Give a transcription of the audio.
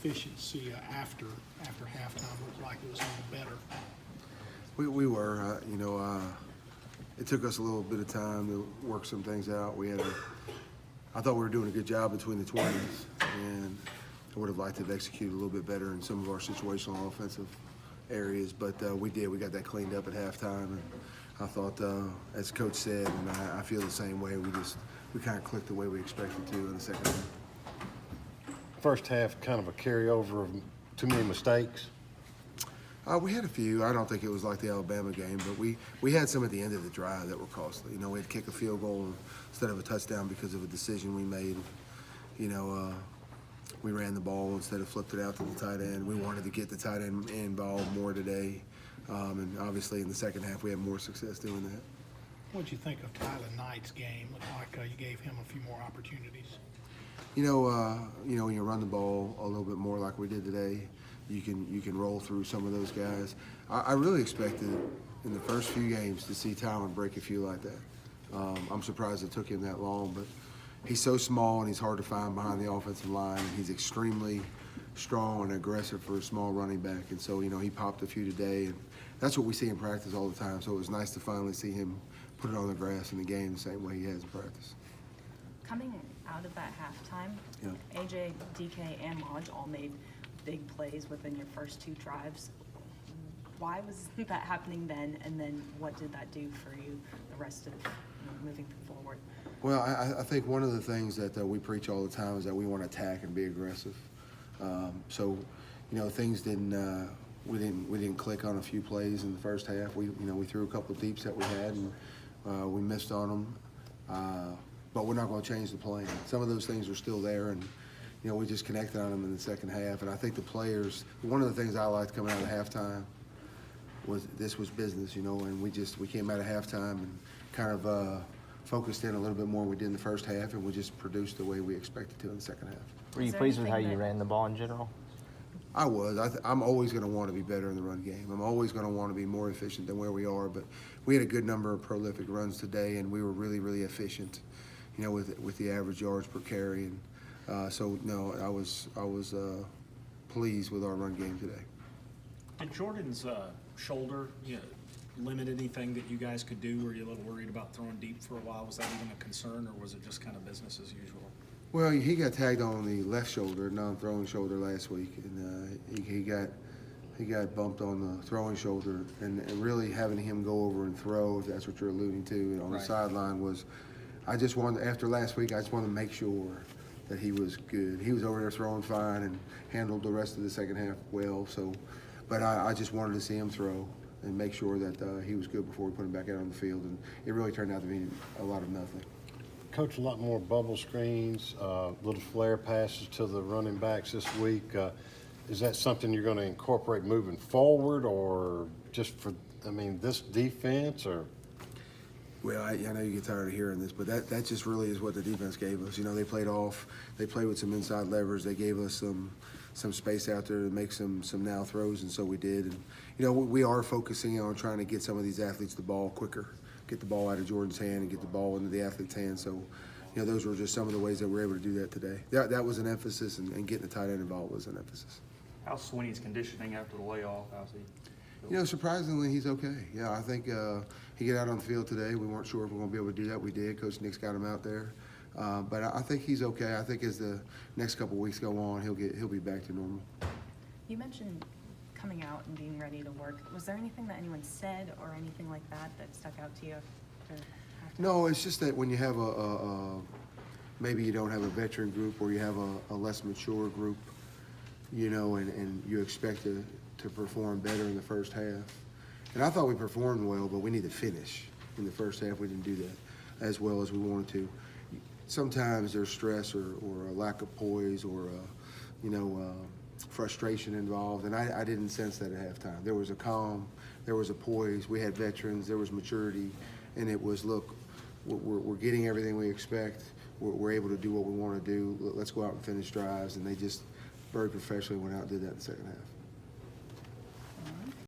efficiency after halftime looked like it was a little better. We were, it took us a little bit of time to work some things out. I thought we were doing a good job between the 20s, and I would have liked to have executed a little bit better in some of our situational offensive areas, but we did. We got that cleaned up at halftime, and I thought, as Coach said, and I feel the same way, we kind of clicked the way we expected to in the second half. First half, kind of a carryover of too many mistakes. We had a few. I don't think it was like the Alabama game, but we had some at the end of the drive that were costly. We had to kick a field goal instead of a touchdown because of a decision we made. We ran the ball instead of flipped it out to the tight end. We wanted to get the tight end involved more today, and obviously in the second half we had more success doing that. What did you think of Tyler Knight's game? Looked like you gave him a few more opportunities. When you run the ball a little bit more like we did today, you can roll through some of those guys. I really expected in the first few games to see Tyler break a few like that. I'm surprised it took him that long, but he's so small and he's hard to find behind the offensive line. And he's extremely strong and aggressive for a small running back, and so he popped a few today, and that's what we see in practice all the time. So it was nice to finally see him put it on the grass in the game the same way he has in practice. Coming out of that halftime, Yeah. AJ, DK, and Lodge all made big plays within your first two drives. Why was that happening then, and then what did that do for you the rest of moving forward? Well, I think one of the things that we preach all the time is that we want to attack and be aggressive. Things didn't we didn't click on a few plays in the first half. We threw a couple of deeps that we had, and we missed on them. But we're not going to change the plan. Some of those things are still there, and we just connected on them in the second half. And I think the players, one of the things I liked coming out of halftime was this was business, and we came out of halftime and kind of focused in a little bit more than we did in the first half, and we just produced the way we expected to in the second half. Were you pleased with how you ran the ball in general? I was. I'm always going to want to be better in the run game. I'm always going to want to be more efficient than where we are, but we had a good number of prolific runs today, and we were really, really efficient, with the average yards per carry. And no, I was pleased with our run game today. Did Jordan's shoulder limit anything that you guys could do? Were you a little worried about throwing deep for a while? Was that even a concern, or was it just kind of business as usual? Well, he got tagged on the left shoulder, non-throwing shoulder last week, and he got bumped on the throwing shoulder, and really having him go over and throw, if that's what you're alluding to, on the sideline was. I just wanted, after last week, I just wanted to make sure that he was good. He was over there throwing fine and handled the rest of the second half well. But I just wanted to see him throw and make sure that he was good before we put him back out on the field, and it really turned out to be a lot of nothing. Coach, a lot more bubble screens, little flare passes to the running backs this week. Is that something you're going to incorporate moving forward, or just for, this defense, or? Well, I know you get tired of hearing this, but that just really is what the defense gave us. They played with some inside levers. They gave us some space out there to make some now throws, and so we did. And we are focusing on trying to get some of these athletes the ball quicker, get the ball out of Jordan's hand and get the ball into the athlete's hand. So, those were just some of the ways that we were able to do that today. That was an emphasis, and getting the tight end involved was an emphasis. How's Swinney's conditioning after the layoff? How's he? Surprisingly, he's okay. Yeah, I think he got out on the field today. We weren't sure if we were going to be able to do that. We did. Coach Nick's got him out there. But I think he's okay. I think as the next couple of weeks go on, he'll be back to normal. You mentioned coming out and being ready to work. Was there anything that anyone said or anything like that stuck out to you after halftime? No, it's just that when you have maybe you don't have a veteran group, or you have a less mature group, and you expect to perform better in the first half. And I thought we performed well, but we need to finish in the first half. We didn't do that as well as we wanted to. Sometimes there's stress or a lack of poise or frustration involved, and I didn't sense that at halftime. There was a calm, there was a poise. We had veterans, there was maturity, and it was, look, we're getting everything we expect. We're able to do what we want to do. Let's go out and finish drives, and they just very professionally went out and did that in the second half.